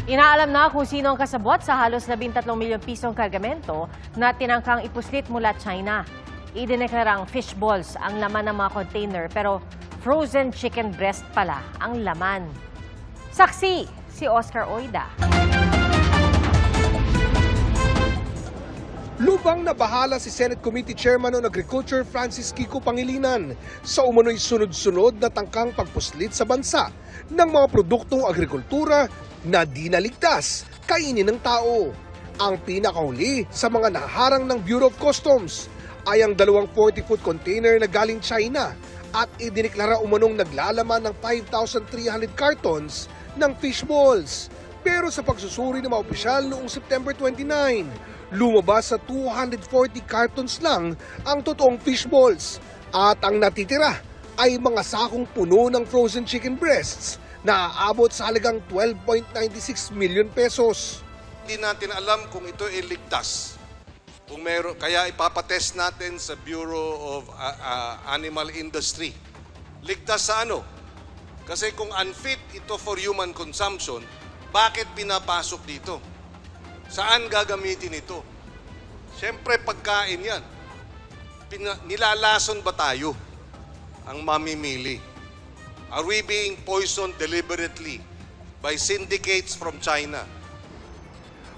Inaalam na kung sino ang kasabwat sa halos 13 milyong pisong kargamento na tinangkang ipuslit mula China. Idineklarang fish balls ang laman ng mga container pero frozen chicken breast pala ang laman. Saksi si Oscar Oida. Lubang na bahala si Senate Committee Chairman on Agriculture Francis Kiko Pangilinan sa umano'y sunod-sunod na tangkang pagpuslit sa bansa ng mga produktong agrikultura na di naligtas kainin ng tao. Ang pinakahuli sa mga naharang ng Bureau of Customs ay ang 2 40-foot container na galing China at idineklara umanong naglalaman ng 5,300 cartons ng fish balls. Pero sa pagsusuri ng mga opisyal noong September 29, lumabas sa 240 cartons lang ang totoong fish balls at ang natitira ay mga sakong puno ng frozen chicken breasts na aabot sa halagang 12.96 million pesos. Hindi natin alam kung ito ay ligtas. Kung meron, kaya ipapatest natin sa Bureau of Animal Industry. Ligtas sa ano? Kasi kung unfit ito for human consumption, bakit pinapasok dito? Saan gagamitin ito? Siyempre pagkain yan. Nilalason ba tayo ang mamimili? Are we being poisoned deliberately by syndicates from China?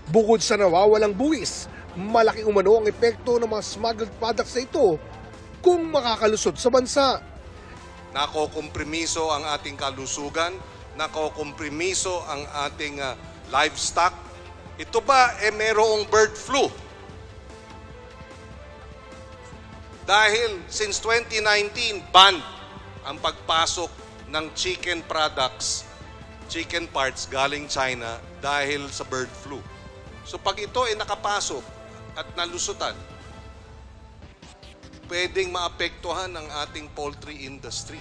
Bukod sa nawawalang buwis, malaki umano ang epekto ng mga smuggled products na ito kung makakalusot sa bansa. Nakokompromiso ang ating kalusugan, nakokompromiso ang ating livestock. Ito ba merong bird flu? Dahil since 2019, banned ang pagpasok ng chicken products, chicken parts galing China dahil sa bird flu. So pag ito ay nakapasok at nalusutan, pwedeng maapektuhan ang ating poultry industry.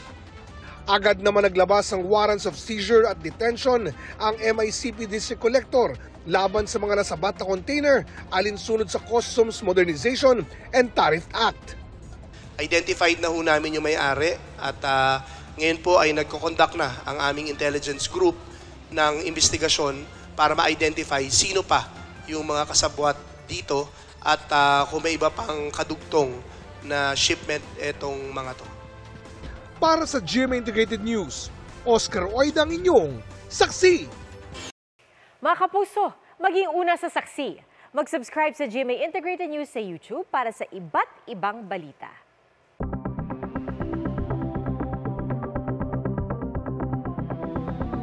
Agad naman naglabas ng warrants of seizure at detention ang MICP District Collector laban sa mga nasabat na container alinsunod sa Customs Modernization and Tariff Act. Identified na ho namin yung may-ari at ngayon po ay nagko-conduct na ang aming intelligence group ng investigasyon para ma-identify sino pa yung mga kasabwat dito at kung may iba pang kadugtong na shipment etong mga to. Para sa GMA Integrated News, Oscar Oida ang inyong saksi. Mga kapuso, maging una sa saksi. Mag-subscribe sa GMA Integrated News sa YouTube para sa iba't ibang balita.